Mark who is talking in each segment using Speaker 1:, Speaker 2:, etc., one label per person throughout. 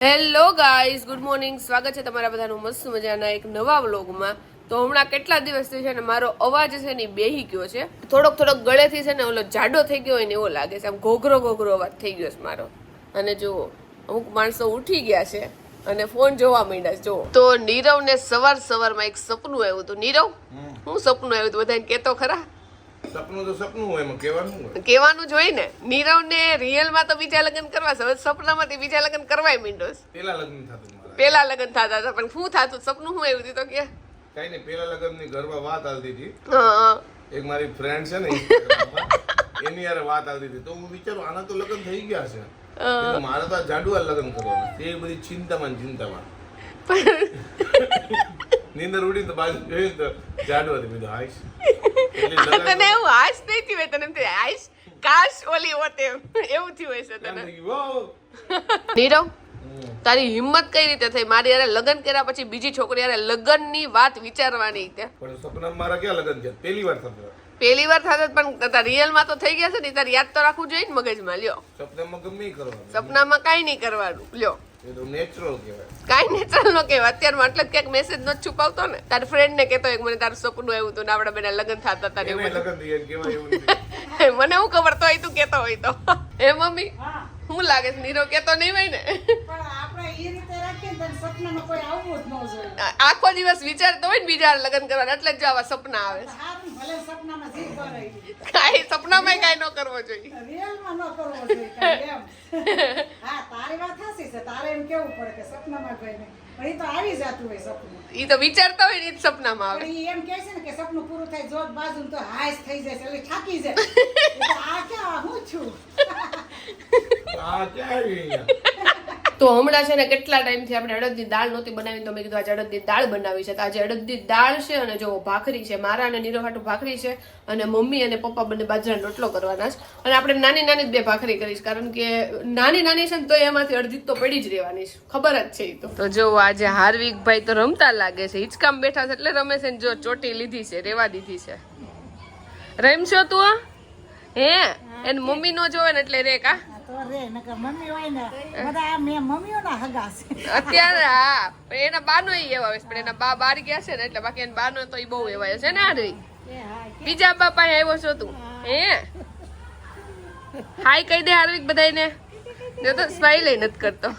Speaker 1: Hello guys, good morning. સ્વાગત છે તમારા બધાનું મસ્ત મજાના એક નવા વ્લોગમાં. તો હમણાં કેટલા દિવસથી છે ને મારો અવાજ છે ને બેહી ગયો છે, થોડોક ગળેથી છે ને ઓલો જાડો થઈ ગયો હોય ને એવો લાગે છે. આમ ઘોઘરો અવાજ થઈ ગયો છે મારો. અને જુઓ અમુક માણસો ઉઠી ગયા છે અને ફોન જોવા માંડ્યા છે. જુઓ તો નીરવને સવારમાં એક સપનું આવ્યું હતું. નીરવ, શું સપનું આવ્યું હતું બધાને કેતો ખરા?
Speaker 2: સપનું તો સપનું હોય, એમાં
Speaker 1: કહેવાનું જ હોય ને. નીરવને રિયલમાં તો બીજા લગ્ન કરવા છે, હવે સપનામાંથી બીજા લગ્ન કરવાય માંડ્યો. પેલા લગ્ન થતા હતા પણ શું થતું? સપનું શું આવ્યું તો કે
Speaker 2: કઈ નહીં, પેલા લગ્નની ઘરમાં વાત આવતી હતી. એક મારી ફ્રેન્ડ છે ને એની યાર વાત આવતી હતી, તો હું વિચારું આના તો લગ્ન થઈ ગયા છે, મારે તો જાડુઆ લગ્ન કરવાના. તે બધી ચિંતામાં નીંદર ઉડી તો બાજુ જોયું તો જાડુ હતી. બીજું હાઈશ
Speaker 1: તને એવું હાશ નહીં થયું હોય? તને હાઈશ કાશ ઓલી હોતે એવું થયું હોય છે તને? નીરવ, તારી હિંમત કઈ રીતે થઈ મારી યાર લગ્ન કર્યા પછી બીજી છોકરી યાર લગ્નની વાત વિચારવાની?
Speaker 2: પણ સપનામાં મારા ક્યાં લગ્ન છે? પહેલી વાર થતા
Speaker 1: પણ રિયલમાં તો થઈ ગયા છે ને. તારે યાદ તો રાખવું જોઈએ ને મગજમાં. લ્યો,
Speaker 2: સપનામાં ગમે કરવાનું,
Speaker 1: સપનામાં કાઈ નહીં કરવાનું. લ્યો,
Speaker 2: એ તો નેચરલ કહેવાય.
Speaker 1: કાઈ નેચરલ નો કહેવાય. અત્યારમાં એટલે ક્યાંક મેસેજ નો છુપાવતો ને. તારી ફ્રેન્ડ ને કહેતો મને તારું સપનું આવ્યું હતું ને આપડા બેના લગ્ન થતા હતા.
Speaker 2: લગ્ન કહેવાય એવું
Speaker 1: મને હું ખબર તો તું કેતો હોય તો. હે મમ્મી, શું લાગે છે નીરવ કેતો નહીં હોય ને? આખો દિવસ વિચારતો હોય ને બીજા લગ્ન કરવાના, એટલે જ આવા સપના આવે. કાઈ સપનામાં કાઈ ન કરવો જોઈએ. ઈ તો વિચારતા હોય ને ઈ સપનામાં આવે.
Speaker 3: એમ કે છે ને કે સપનું પૂરું થાય જોત બાજુ તો હાઈસ થઈ જાય એટલે થાકી જાય. આ ક્યાં હું છું?
Speaker 2: આ ક્યાં
Speaker 1: તો હમણાં છે ને કેટલા ટાઈમથી આપણે અડદની દાળ નહોતી બનાવી, તો મેં કીધું આજે અડદની દાળ બનાવી છે. તો આજે અડદની દાળ છે અને જો ભાખરી છે. મારા અને નીરવ હાટુ ભાખરી છે અને મમ્મી અને પપ્પા બંને બાજરાનો રોટલો કરવાના છે. અને આપણે નાની જ બે ભાખરી કરીશ, કારણ કે નાની છે ને તો એમાંથી અડધી તો પડી જ રહેવાની છે, ખબર જ છે. તો જો આજે હાર્વિક ભાઈ તો રમતા લાગે છે, હિચકામ બેઠા છે એટલે રમે છે. જો ચોટી લીધી છે, રેવા દીધી છે. રમશો તું? હે એની મમ્મી નો જોવે ને એટલે રે કા અત્યારે. હા, એના બાનો એવા પણ એના બા બહાર ગયા છે ને એટલે બાકી એના બાનો તો બહુ એવા છે ને. આ બીજા બા પાસે આવ્યો છો તું? હે હાય કહી દે હાર્વિક બધાને. જો તો સ્માઈલ નથી કરતો.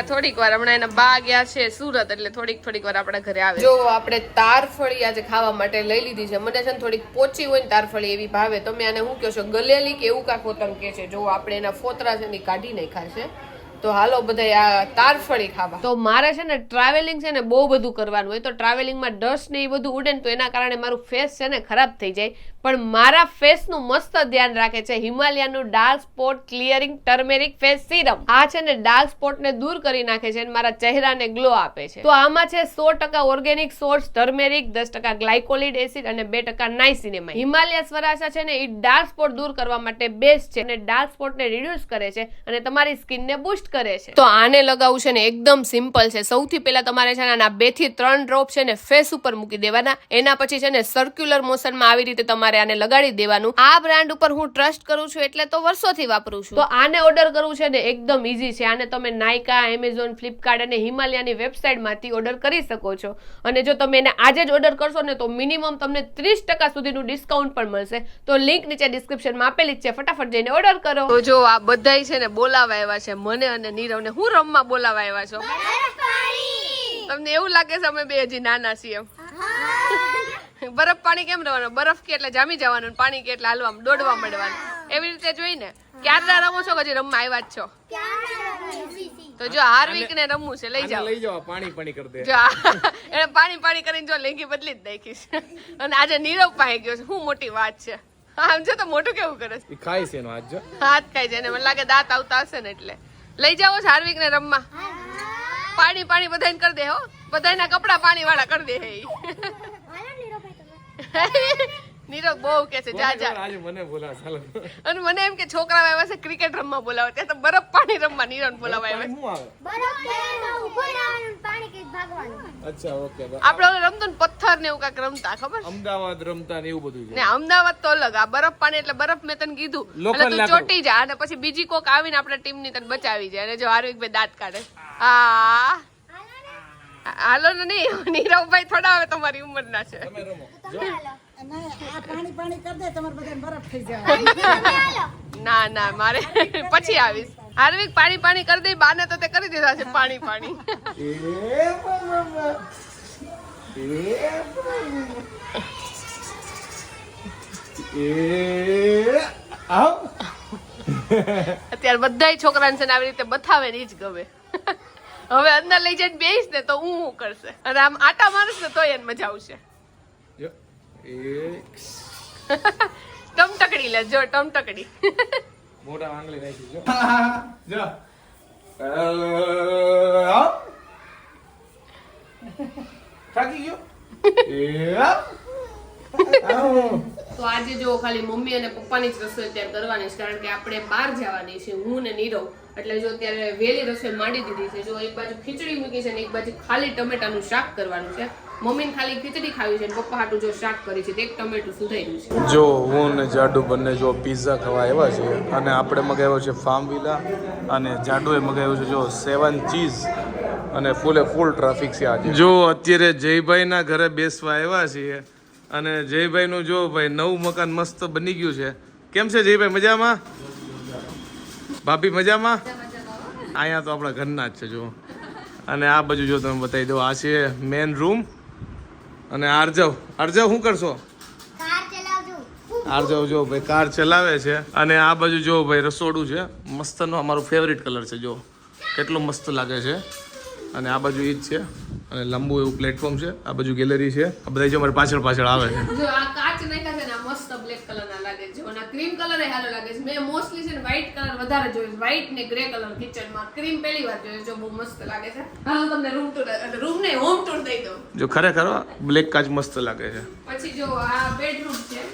Speaker 1: થોડીક વાર હમણાં એના બા ગયા છે સુરત, એટલે થોડીક વાર આપણા ઘરે આવે. જો આપણે તારફળી આજે ખાવા માટે લઈ લીધી છે. મને છે ને થોડીક પોચી હોય ને તારફળી એવી ભાવે. તમે આને શું કહો છો, ગલેલી કે એવું કાંક હોતમ કે છે. જો આપણે એના ફોતરા છે ને કાઢી નાખ્યા છે. તો હાલો બધા આ તારફળી ખાવા. તો મારે છે ને ટ્રાવેલિંગ છે ને બહુ બધું કરવાનું હોય, તો ટ્રાવેલિંગમાં ડસ્ટ ને એ બધું ઉડે ને તો એના કારણે મારું ફેસ છે ને ખરાબ થઈ જાય. પણ મારા ફેસનું મસ્ત ધ્યાન રાખે છે હિમાલયાનું dark spot clearing turmeric face serum. આ છે ને ડાર્ક સ્પોટને દૂર કરી નાખે છે અને મારા ચહેરાને ગ્લો આપે છે. તો આમાં છે 100% ઓર્ગેનિક સોર્સ ટર્મેરિક, 10% ગ્લાયકોલિડ એસિડ અને 2% નાઇસિનેમાઇડ. હિમાલયા સ્વરાજા છે ને એ ડાર્ક સ્પોટ દૂર કરવા માટે બેસ્ટ છે અને ડાર્ક સ્પોટને રિડ્યુસ કરે છે અને તમારી સ્કિનને બૂસ્ટ કરે છે. તો આને લગાવવું છે ને એકદમ સિમ્પલ છે. સૌથી પહેલા તમારે છે ને આના 2 થી 3 ડ્રોપ છે ને ફેસ ઉપર મૂકી દેવાના. એના પછી છે ને સર્ક્યુલર મોશનમાં આવી રીતે તમારે આને લગાડી દેવાનું. આ બ્રાન્ડ ઉપર હું ટ્રસ્ટ કરું છું એટલે તો વર્ષોથી વાપરું છું. તો આને ઓર્ડર કરવું છે ને એકદમ ઈઝી છે. આને તમે નાયકા, એમેઝોન, ફ્લિપકાર્ટ અને હિમાલયાની વેબસાઇટમાંથી ઓર્ડર કરી શકો છો. અને જો તમે એને આજે જ ઓર્ડર કરશો ને તો મિનિમમ તમને 30% સુધીનું ડિસ્કાઉન્ટ પણ મળશે. તો લિંક નીચે ડિસ્ક્રિપ્શનમાં આપેલી જ છે, ફટાફટ જઈને ઓર્ડર કરો. તો જો આ બધાય છે ને બોલાવા આવ્યા છે મને અને નીરવને. હું રમવા બોલાવા આવ્યા છો? તમને એવું લાગે છે અમે બે હજી નાના છીએ એમ? બરફ પાણી કેમ રમવાનો? બરફ કે એટલે જામી જવાનું, પાણી કે એટલે હાલવા દોડવા મળવાનું. એવી રીતે જોઈને ક્યારે રમો છો? હજી રમવા આવ્યા જ છો? તો જો હાર્વિક ને રમવું છે, લઈ જાઓ.
Speaker 2: પાણી કરી દે.
Speaker 1: જો એને પાણી કરીને જો લેંગી બદલી જ નાખીશ. અને આજે નીરવ પાસે ગયો છે. શું મોટી વાત છે. આમ છે તો મોટું કેવું કરે છે?
Speaker 2: ખાય છે
Speaker 1: હાથ ખાય છે. મને લાગે દાંત આવતા હશે ને એટલે લઈ જાઓ છો હાર્વિક ને રમવા. પાણી બધાને કરી દે હો. બધાના કપડા પાણી વાળા કરી દે. નીરવ બહુ કે છે જા જા
Speaker 2: આજે મને બોલા ચાલો
Speaker 1: અને મને એમ કે છોકરાઓ આવ્યા છે ક્રિકેટ રમવા બોલાવે ત્યાં તો બરફ પાણી રમવા નીરવ બોલાવા આવ્યા
Speaker 2: અચ્છા ઓકે
Speaker 1: આપણે ઓલે રમતો ને પથ્થર ને એવું કાંઈક રમતા ખબર
Speaker 2: અમદાવાદ રમતા ને એવું બધું
Speaker 1: ને અમદાવાદ તો અલગ આ બરફ પાણી એટલે બરફ મેં તને કીધું એટલે તું ચોટી જા અને પછી બીજી કોક આવીને આપણા ટીમ ની તને બચાવી જાય અને જો હાર્વિકભાઈ દાંત કાઢે હા હાલો ને નહીં નીરવભાઈ થોડા હવે તમારી ઉંમરના છે
Speaker 2: તમે રમો
Speaker 3: અને આ પાણી પાણી કરી દે તમારે બધાને બરફ થઈ જાય
Speaker 1: ના ના મારે પછી આવીશ હાર્વિક પાણી પાણી કરી દે બાને તો તે કરી દીધા છે પાણી પાણી અત્યારે બધાય છોકરાને છે ને આવી રીતે બતાવે ને ઈ જ ગમે હવે અંદર લઈ જઈને બેહીશ ને તો હું કરશે અને આમ આટા મારશ ને તોય એને મજા આવશે ટમટકડી લે જો ટમટકડી
Speaker 2: મોટા આંગળી નાખી જો જો થાકી ગયો
Speaker 1: તો આજે જો ખાલી મમ્મી અને પપ્પાની જ રસોઈ અત્યારે કરવાની છે કારણ કે આપણે બહાર જવાની છે હું ને નીરવ એટલે જો અત્યારે વહેલી રસોઈ માંડી દીધી છે જો એક બાજુ ખીચડી મૂકી છે ને એક બાજુ ખાલી ટમેટાનું શાક કરવાનું છે મમ્મીને ખાલી ખીચડી ખાવી છે ને પપ્પા હાટું જો શાક કરી છે તો એક ટમેટું સુધાર્યું છે
Speaker 2: જો હું ને જાડુ બંને જો પિઝા ખાવા આવ્યા છે અને આપણે મગાવ્યો છે ફાર્મ વિલા અને જાડુએ મગાવ્યું છે જો 7 ચીઝ અને ફૂલ ટ્રાફિક છે આજે જો અત્યારે જયભાઈના ઘરે બેસવા આવ્યા છીએ અને જયભાઈનું જો ભાઈ નવું મકાન મસ્ત બની ગયું છે કેમ છે જયભાઈ મજામાં ભાભી મજામાં અહીંયા તો આપણા ઘરના જ છે જો અને આ બાજુ જો તમે બતાવી દો આ છે મેન રૂમ અને આરજવ શું કરશો આરજવ જો ભાઈ કાર ચલાવે છે અને આ બાજુ જો ભાઈ રસોડું છે મસ્તનો અમારું ફેવરિટ કલર છે જો કેટલું મસ્ત લાગે છે અને આ બાજુ ઈ જ છે અને લાંબુ એવું પ્લેટફોર્મ છે આ બાજુ ગેલેરી છે આ બધા જો મારી પાછળ આવે છે
Speaker 1: જો આ કાચ નાખ્યા છે ને આ મસ્ત બ્લેક કલર ના લાગે છે અને ક્રીમ કલર એ હાલો લાગે છે મેં મોસ્ટલી છે ને વ્હાઈટ કલર વધારે જોયું વ્હાઈટ ને ગ્રે કલર કિચન માં ક્રીમ પહેલી વાર જોયું જો બહુ મસ્ત લાગે છે હાલો તમને રૂમ ને હોમ ટૂર દઈ દઉં
Speaker 2: જો ખરેખર બ્લેક કાચ મસ્ત લાગે છે
Speaker 1: પછી જો આ બેડરૂમ છે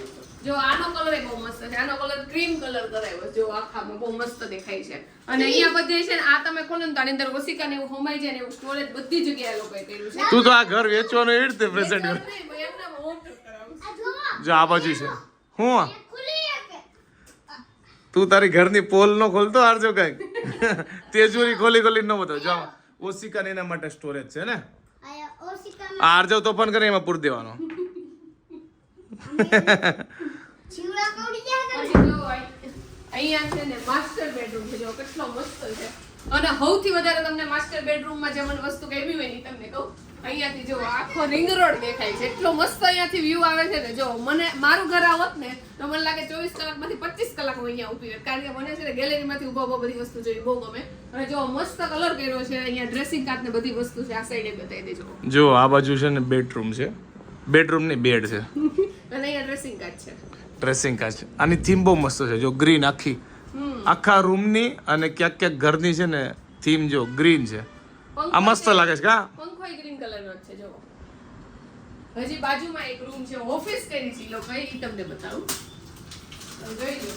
Speaker 1: જો આનો કલર એ બહુ મસ્ત છે આનો કલર ક્રીમ કલર કરાવ્યો જો આખામાં બહુ મસ્ત દેખાય છે અને અહીંયા બધે છે ને આ તમે ખોલો ને તો આની અંદર વસિકા ને એવું હોમાઈ જાય ને એવું સ્ટોરેજ બધી જગ્યાએ લોકોએ કર્યું છે
Speaker 2: તું તો આ ઘર વેચવાનું એવી રીતે પ્રેઝન્ટ જો આ બાજુ છે હું તું તારી ઘરની પોલ નો ખોલતો આરજો કઈક તેજુરી ખોલી ન બતાવ જો ઓશિકા ને એના માટે સ્ટોરેજ છે ને આરજો તોફાન કરે એમાં પૂર દેવાનો
Speaker 1: અહીંયા છે ને માસ્ટર બેડરૂમ છે જો કેટલો મસ્ત છે અને સૌથી વધારે તમને માસ્ટર બેડરૂમ માં જે મને વસ્તુ ગમી હોય ને તમને કહું અહીંયાથી જો આખો રિંગ રોડ દેખાય છે એટલો મસ્ત અહીંયાથી વ્યૂ આવે છે ને જો મને મારું ઘર આવત ને તો મને લાગે 24 કલાકમાંથી 25 કલાક હું અહીંયા ઊભી રહે કારણ કે મને છે ને ગેલેરીમાંથી ઊભા બધી વસ્તુ જોઈ બહુ ગમે અને જો મસ્ત કલર કર્યો છે અહીંયા ડ્રેસિંગ કાચ ને બધી વસ્તુ છે આ સાઈડે બતાવી દેજો
Speaker 2: જો આ બાજુ છે ને બેડરૂમ છે બેડરૂમ ની બેડ છે
Speaker 1: અને અહીંયા ડ્રેસિંગ કાચ છે
Speaker 2: ડ્રેસિંગ કાચ આની થીમ બહુ મસ્ત છે જો ગ્રીન આખા રૂમ ની અને ક્યાંક ઘરની છે ને થીમ જો ગ્રીન છે આ મસ્ત લાગે છે કા
Speaker 1: પંખોય ગ્રીન કલરનો છે જો હજી બાજુમાં એક રૂમ છે ઓફિસ કરી છે લોકો એ તમને બતાવું જોઈ લો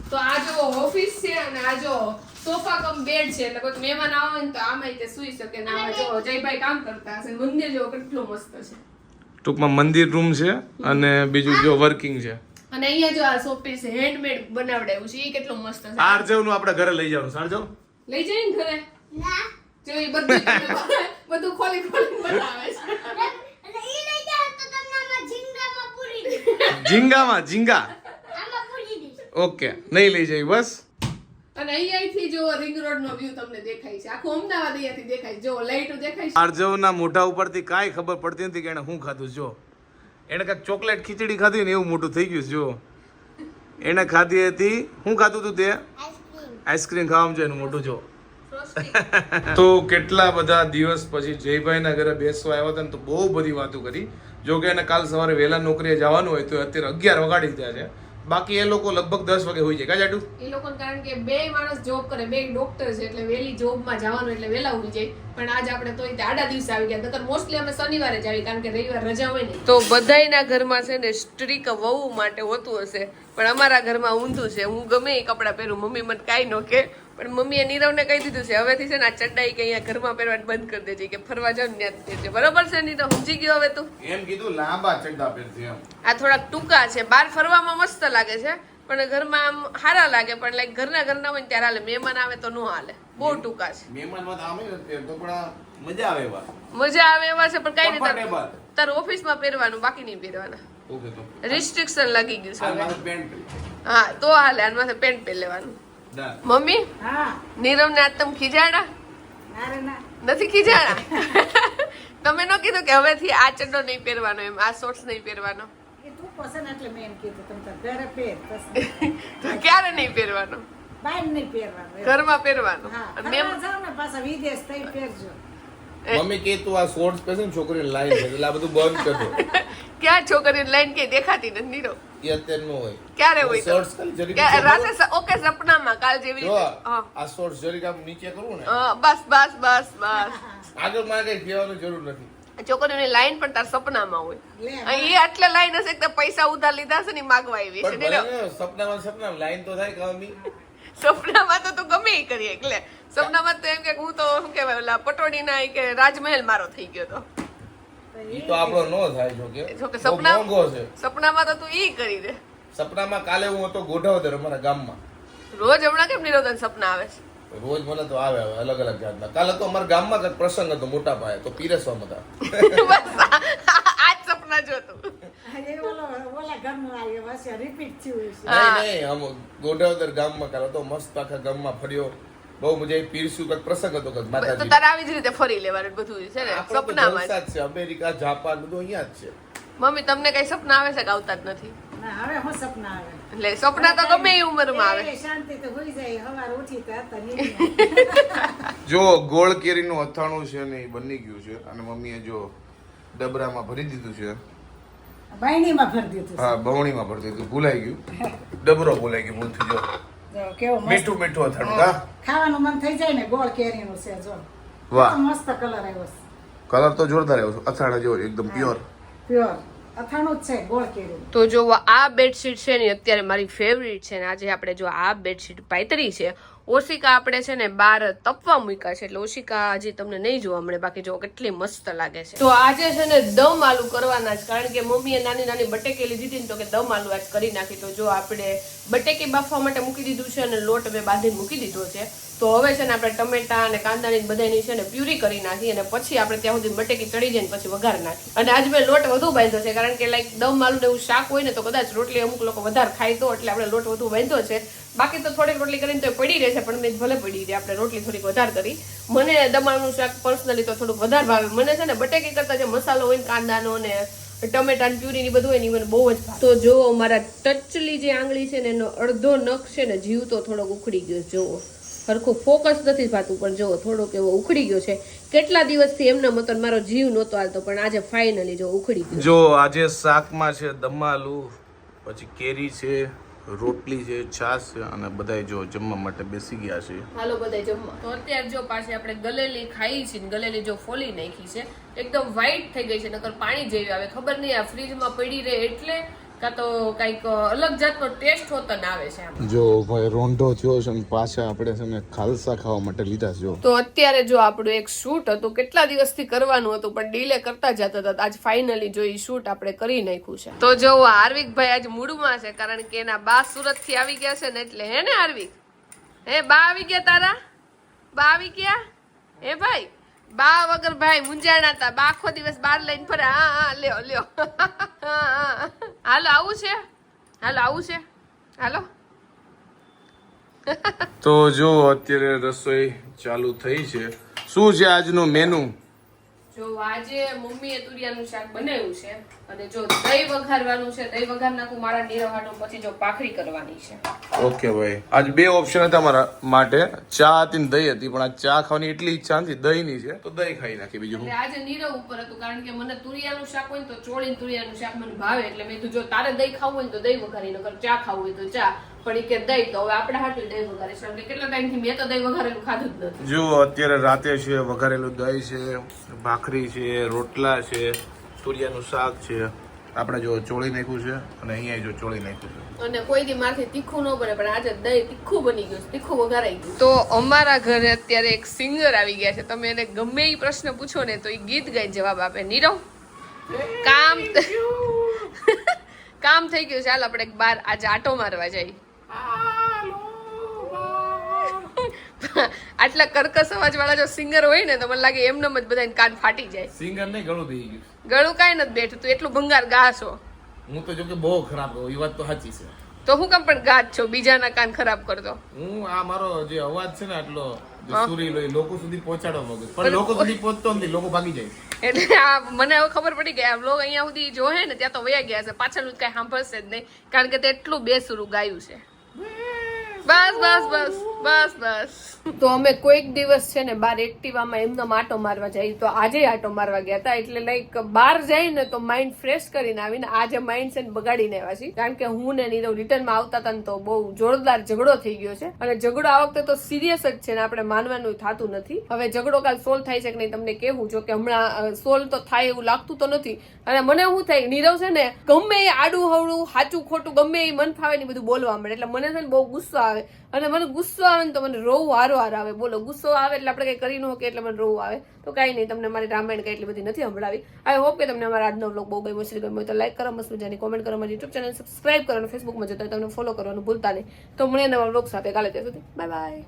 Speaker 1: તો આ જો ઓફિસ છે અને આ જો સોફા કમ બેડ છે એટલે કોઈ મહેમાન આવે ને તો આમાં તે સૂઈ શકે ને આમાં જો જયભાઈ કામ કરતા હશે મંદિર જો કેટલું મસ્ત છે
Speaker 2: ટૂંકમાં મંદિર રૂમ છે અને બીજું જો વર્કિંગ છે
Speaker 1: અને અહીંયા જો આ શોપીસ હેન્ડમેડ બનાવડાવ્યું છે એ કેટલું મસ્ત છે
Speaker 2: આરજવ નું આપણે ઘરે લઈ જવાનું સારજવ
Speaker 1: લઈ જાય ને ઘરે જો એ બધું ખોલી બનાવે છે
Speaker 2: ઝીંગા ઓકે નહીં લઈ જાય બસ
Speaker 1: અને અહીંયાથી જો રિંગ રોડ નો વ્યૂ તમને દેખાય છે આખું અમદાવાદ અહીંયાથી દેખાય જો લાઈટો દેખાય છે
Speaker 2: આરજવ ના મોઢા ઉપરથી કાંઈ ખબર પડતી નથી કે એને શું ખાધું જો એને કાંઈક ચોકલેટ ખીચડી ખાધી ને એવું મોટું થઈ ગયું જો એને ખાધી હતી શું ખાધું તું તે આઈસ્ક્રીમ ખાવામાં જો એનું મોટું જો તો કેટલા બધા દિવસ પછી જયભાઈના ઘરે બેસવા આવ્યા હતા ને તો બહુ બધી વાતો કરી જો કે એને કાલ સવારે વહેલા નોકરીએ જવાનું હોય તો અત્યારે 11 વાગી દીધા છે બાકી એ લોકો લગભગ 10 વાગે હોઈ જાય કા જાડુ.
Speaker 1: એ લોકોને કારણ કે બે માણસ જોબ કરે, બે ડોક્ટર છે એટલે વહેલી જોબમાં જવાનું એટલે વહેલા ઉઠી જાય. પણ આજ આપણે તોય આડા દિવસે આવી ગયા, નકર મોસ્ટલી અમે શનિવારે જ આવી કારણ કે રવિવાર રજા હોય ને. તો બધાયના ઘરમાં છે ને સ્ટ્રીક વહુ માટે હોતું હશે, પણ અમારા ઘરમાં ઊંધું છે. હું ગમે એ કપડાં પહેરું, મમ્મી મને કાંઈ ન કે, પણ મમ્મીએ નીરવને કહી દીધું છે હવેથી છે ને આ ચડ્ડાઈ કે અહીંયા ઘરમાં પહેરવાનું બંધ કરી દેજે, કે ફરવા જાવ ને ત્યાં જ પહેરજે. બરોબર છે નીરવ? સમજી ગયો હવે તું?
Speaker 2: એમ કીધું લાંબા ચડ્ડા પહેરજે એમ.
Speaker 1: આ થોડાક ટૂંકા છે, બહાર ફરવામાં મસ્ત લાગે છે પણ ઘરમાં આમ સારા લાગે, પણ લાઈક ઘરના હોય ને ત્યારે હાલે, મહેમાન આવે તો ન હાલે. બહુ ટૂંકા છે.
Speaker 2: મહેમાનમાં તો આમે નથી તો પણ મજા આવે એવા.
Speaker 1: મજા આવે એવા છે પણ કઈ નહીં,
Speaker 2: Comfortable.
Speaker 1: તાર ઓફિસમાં પહેરવાનું, બાકી નહીં પહેરવાના.
Speaker 2: ઓકે તો
Speaker 1: રિસ્ટ્રિક્શન લાગી ગયું છે
Speaker 2: આ
Speaker 1: હવે.
Speaker 2: મારું પેન્ટ
Speaker 1: હા તો હાલે, આને માથે પેન્ટ પહેરી લેવાનું.
Speaker 2: ડન.
Speaker 1: મમ્મી
Speaker 3: હા
Speaker 1: નીરવને આજ તમે ખીજાડા
Speaker 3: અરે ના
Speaker 1: નથી? ખીજાડા? તમે ન કીધું કે હવેથી આ ચડ્ડો નહીં પહેરવાનો, એમ આ શોર્ટ્સ નહીં પહેરવાનો?
Speaker 3: એ તું પસંદ એટલે મેં એમ કીધું તમે તાર ઘરે પહેર પસંદ.
Speaker 1: તો ક્યારે નહીં પહેરવાનો?
Speaker 3: બહાર નહીં પહેરવાનું એમ.
Speaker 1: ઘરમાં પહેરવાનું.
Speaker 3: હા
Speaker 1: અને
Speaker 3: ફરવા જાવ ને પાછા વિદેશ તઈ પહેરજો.
Speaker 2: મમ્મી કે તું આ શોર્ટ્સ પહેરીને છોકરીને લાઈન છે એટલે આ બધું બંધ કરજો.
Speaker 1: ક્યાં છોકરીની લાઈન કે દેખાતી નથી નીરવ?
Speaker 2: એ અત્યારે નો હોય.
Speaker 1: ક્યારે હોય તો?
Speaker 2: શોર્ટ્સ ખાલી જરીક
Speaker 1: ક્યારે?
Speaker 2: નીચે
Speaker 1: રાતે ઓકે સપનામાં કાલ જેવી
Speaker 2: જો
Speaker 1: રીતે. હા.
Speaker 2: આ શોર્ટ્સ જરીક આમ નીચે કરું ને
Speaker 1: બસ બસ બસ બસ.
Speaker 2: આગળ મારે કઈ કહેવાની જરૂર નથી.
Speaker 1: છોકરીઓની લાઈન પણ તાર સપનામાં હોય.
Speaker 3: લે
Speaker 1: અહીં એ આટલે લાઈન હશે કે પૈસા ઉધાર લીધા હશે ને ઈ માગવા આવી છે.
Speaker 2: પણ ભલે ને સપનામાં લાઈન તો થાય કે મમ્મી.
Speaker 1: સપનામાં તો તું ગમે ઈ કરીએ, એટલે સપનામાં તો એમ કે હું તો શું કહેવાય ઓલા પટોળીના ઈ કે રાજમહેલ મારો થઈ ગયો તો.
Speaker 2: ઈ તો આપણો નો થાય જો કે
Speaker 1: જો કે
Speaker 2: બહુ મોંઘો છે.
Speaker 1: સપનામાં તો તું ઈ કરી દે.
Speaker 2: સપનામાં કાલે હું હતો ગોઢાવદર અમારા ગામમાં.
Speaker 1: રોજ હમણાં કેમ નિરોધન સપના આવે છે?
Speaker 2: રોજ મને તો આવે અલગ અલગ જાતના. કાલે તો અમારા ગામમાં કંઈક પ્રસંગ હતો મોટા પાયે તો પીરસવામાં હતા.
Speaker 1: બસ આજ સપના જોતું.
Speaker 3: એ ઓલા ઘરનું આવ્યું હશે રિપીટ થયું છે.
Speaker 2: નહીં આમ ગોઢાવદર ગામમાં કાલે તો મસ્ત આખા ગામમાં ફર્યો. બહુ મજા આવી. પીરસ્યું કંઈક પ્રસંગ હતો કંઈક
Speaker 1: તો
Speaker 2: માતાજી.
Speaker 1: તારે આવી જ રીતે ફરી લેવાનું બધું છે ને
Speaker 2: આપણો તો
Speaker 1: સપનામાં જ.
Speaker 2: જલસા જ છે. અમેરિકા જાપાન બધું અહીંયા જ છે.
Speaker 1: મમ્મી તમને કઈ સપના આવે છે કે આવતા જ નથી?
Speaker 3: ના હવે હું સપના આવે.
Speaker 1: એટલે સપના તો ગમે એ ઉંમરમાં આવે.
Speaker 3: એ શાંતિ તો હોઈ જાય સવાર ઉઠી તો હતા નહીં.
Speaker 2: જો ગોળ કેરીનું અથાણું છે ને એ બની ગયું છે અને મમ્મીએ જો ડબરામાં ભરી દીધું છે.
Speaker 3: બાયણીમાં ભરી દીધું
Speaker 2: હા બવણીમાં ભરી દીધું. ભૂલાઈ ગયું. ડબરો ભૂલાઈ ગયું ભૂલથી જો.
Speaker 3: જો કેવું મસ્ત
Speaker 2: મીઠું મીઠું અથાણું કા.
Speaker 3: ખાવાનું મન થઈ જાય ને ગોળ કેરીનું છે જો
Speaker 2: વાહ
Speaker 3: મસ્ત કલર આવ્યો છે
Speaker 2: કલર તો જોરદાર આવ્યો છે. અથાણા જેવો એકદમ પ્યોર.
Speaker 3: પ્યોર અથાણું જ છે ગોળ કેરીનું.
Speaker 1: તો જો આ બેડશીટ છે ને અત્યારે મારી ફેવરિટ છે ને આજે આપણે જો આ બેડશીટ પાયતરી છે. ઓશિકા આપણે છે ને બાર તપવા મૂક્યા છે એટલે ઓશિકા હજી તમને નહીં જોવા મળે, બાકી જો કેટલી મસ્ત લાગે છે. તો આજે છે ને દમ આલુ કરવાના છે કારણ કે મમ્મીએ નાની નાની બટેકી લીધી હતી ને તો કે દમ આલુ આજ કરી નાખી. તો જો આપણે બટેકી બાફવા માટે મૂકી દીધું છે અને લોટ મેં બાંધીને મૂકી દીધો છે. તો હવે છે ને આપણે ટમેટા અને કાંદાની બધાની છે ને પ્યુરી કરી નાખી અને પછી આપણે ત્યાં સુધી બટેકી ચડી જાય ને પછી વઘાર નાખી. અને આજે મેં લોટ વધુ બાંધ્યો છે કારણ કે લાઈક દમ આલુ ને એવું શાક હોય ને તો કદાચ રોટલી અમુક લોકો વધારે ખાય તો એટલે આપણે લોટ વધુ બાંધ્યો છે. બાકી તો થોડીક રોટલી કરીને તો પડી રહેશે પણ મેં ભલે પડી રહી, આપણે રોટલી થોડીક વધારે કરી. મને દમાલનું શાક પર્સનલી તો થોડુંક વધારે ભાવે. મને છે ને બટેકી કરતા જે મસાલો હોય ને કાંદાનો ને ટમેટાની પ્યુરી બધું હોય ને મને બહુ જ ભાવે. તો જો મારા ટચલી જે આંગળી છે ને એનો અડધો નખ છે ને જીવ તો થોડોક ઉખડી ગયો. જોવો સરખું ફોકસ નથી થતું પણ જો થોડોક એવો ઉખડી ગયો છે. કેટલા દિવસથી એમના મતલબ મારો જીવ નહોતો હાલતો પણ આજે ફાઇનલી જો ઉખડી ગયો.
Speaker 2: જો આજે શાકમાં છે દમાલુ, પછી કેરી છે, રોટલી છે, છાશ છે અને બધાય જો જમવા માટે બેસી ગયા છે.
Speaker 1: હાલો બધાય જમવા. તો અત્યારે જો પાછી આપણે ગલેલી ખાઈ છે ને ગલેલી જો ફોલી નાખી છે, એકદમ વ્હાઈટ થઈ ગઈ છે, નકર પાણી જેવી આવે. ખબર નહીં આ ફ્રીજમાં પડી રહે એટલે કાં તો કઈક અલગ જાતનો ટેસ્ટ હોતો ને આવે છે આમ.
Speaker 2: જો ભાઈ રોંઢો થયો છે અને પાછા આપણે છે ને ખાલસા ખાવા માટે લીધા છે.
Speaker 1: તો અત્યારે જો આપણું એક શૂટ હતું, કેટલા દિવસથી કરવાનું હતું પણ ડીલે કરતા જતા હતા. આજ ફાઇનલી જો એ શૂટ આપણે કરી નાખ્યું છે. તો જો હાર્વિકભાઈ આજ મૂડમાં છે કારણ કે એના બા સુરત થી આવી ગયા છે ને એટલે. હે ને હાર્વિક? હે બા આવી ગયા તારા? બા આવી ગયા? હે ભાઈ? બા વગર ભાઈ મુંજાણા હતા. બા આખો દિવસ બહાર લઈને ફરે. હા હા લ્યો લ્યો. હાલો આવું છે? હાલો આવું છે? હાલો.
Speaker 2: તો જો અત્યારે રસોઈ ચાલુ થઈ છે. શું છે આજનો મેનુ?
Speaker 1: જો આજે મમ્મીએ તુરિયાનું શાક બનાવ્યું છે અને જો દહીં વઘારવાનું છે, દહીં વઘાર નાખું મારા નીરવવાનું, પછી જો ભાખરી કરવાની છે.
Speaker 2: ઓકે ભાઈ, આજ બે ઓપ્શન હતા મારા માટે, ચા હતી ને દહીં હતી, પણ આ ચા ખાવાની એટલી ઈચ્છા નથી, દહીંની છે તો દહીં ખાઈ નાખી. બીજું
Speaker 1: એટલે આજે નીરવ ઉપર હતું, કારણ કે મને તુરિયાનું શાક હોય ને તો ચોળીને તુરિયાનું શાક મને ભાવે, એટલે મેં કીધું જો તારે દહીં ખાવું હોય ને તો દહીં વઘારી, નકર ચા ખાવું હોય તો ચા, પણ ઈ કે દહીં, તો હવે આપણે હાટું દહીં વઘારીશ, કારણ કે કેટલા ટાઈમથી મેં તો દહીં વઘારેલું ખાધું જ નથી.
Speaker 2: જો અત્યારે રાતે છે, વઘારેલું દહીં છે, ભાખરી છે, રોટલા છે, તુરિયાનું શાક છે, આપણે જો ચોળી નાખ્યું છે અને અહીંયા જો ચોળી નાખ્યું છે.
Speaker 1: અને કોઈ દી માથે તીખું ન બને, પણ આજે દહીં તીખું બની ગયું, તીખું વઘારાઈ ગયું. તો અમારા ઘરે અત્યારે એક સિંગર આવી ગયા છે, તમે એને ગમે એ પ્રશ્ન પૂછો ને તો એ ગીત ગાઈને જવાબ આપે. નીરવ કામ કામ થઈ ગયું, ચાલ આપણે બાર આજે આટો મારવા જઈએ. આટલા કર્કશ અવાજ વાળા જો સિંગર હોય ને તો મને લાગે એમને જ બધા કાન ફાટી જાય.
Speaker 2: સિંગર નહીં, ગળું થઈ ગયું.
Speaker 1: ગળું કાંઈ નથી બેઠું, તું એટલું ભંગાર ગા છો.
Speaker 2: હું તો જો કે બહુ ખરાબ, એ વાત તો સાચી છે.
Speaker 1: તો હું કેમ પણ ગાત છો, બીજાના કાન ખરાબ કરતો.
Speaker 2: હું આ મારો જે અવાજ છે ને આટલો સુરીલો એ લોકો સુધી પહોંચાડવા માંગુ, પણ લોકો સુધી પહોંચતો નથી, લોકો ભાગી જાય.
Speaker 1: એટલે આ મને હવે ખબર પડી ગઈ, આ વ્લોગ અહીંયા સુધી જોહે ને ત્યાં તો વયા ગયા છે, પાછળનું કઈ સાંભળશે જ નહીં, કારણ કે તે એટલું બેસુરું ગાયું છે. બસ બસ બસ બસ બસ. તો અમે કોઈક દિવસ છે ને બાર એક્ટિવામાં એમનો આટો મારવા જઈએ, તો આજે આટો મારવા ગયા હતા, એટલે લાઈક બહાર જાય ને તો માઇન્ડ ફ્રેશ કરીને આવીને આજે માઇન્ડ છે ને બગાડીને આવ્યા છીએ, કારણ કે હું ને નીરવ રિટર્નમાં આવતા હતા ને તો બહુ જોરદાર ઝઘડો થઈ ગયો છે, અને ઝઘડો આ વખતે તો સિરિયસ જ છે ને આપણે માનવાનું થતું નથી. હવે ઝઘડો કાલ સોલ્વ થાય છે કે નહીં તમને કેવું, જો કે હમણાં સોલ્વ તો થાય એવું લાગતું તો નથી. અને મને શું થાય, નીરવ છે ને ગમે એ આડું હવડું સાચું ખોટું ગમે એ મન ફાવે ને બધું બોલવા મળે, એટલે મને છે ને બહુ ગુસ્સો આવે, અને મને ગુસ્સો આવે ને તો મને રોવું હારો હાર આવે. બોલો, ગુસ્સો આવે એટલે આપણે કઈ કરી ન શકીએ, એટલે મને રોવું આવે. તો કઈ નહીં, તમને મારી રામાયણ કઈ એટલી બધી નથી સંભળાવી. આઈ હોપ કે તમને અમારા આજનો વ્લોગ બહુ ગમ્યો હોય તો લાઈક કરો, મસ્ત મજાની કોમેન્ટ કરો, મારી યુટ્યુબ ચેનલ સબસ્ક્રાઇબ કરો, અને ફેસબુકમાં જતા તમને ફોલો કરવાનું ભૂલતા નહીં. તો મળીએ નવા વ્લોગ સાથે કાલે, ત્યાં સુધી બાય બાય.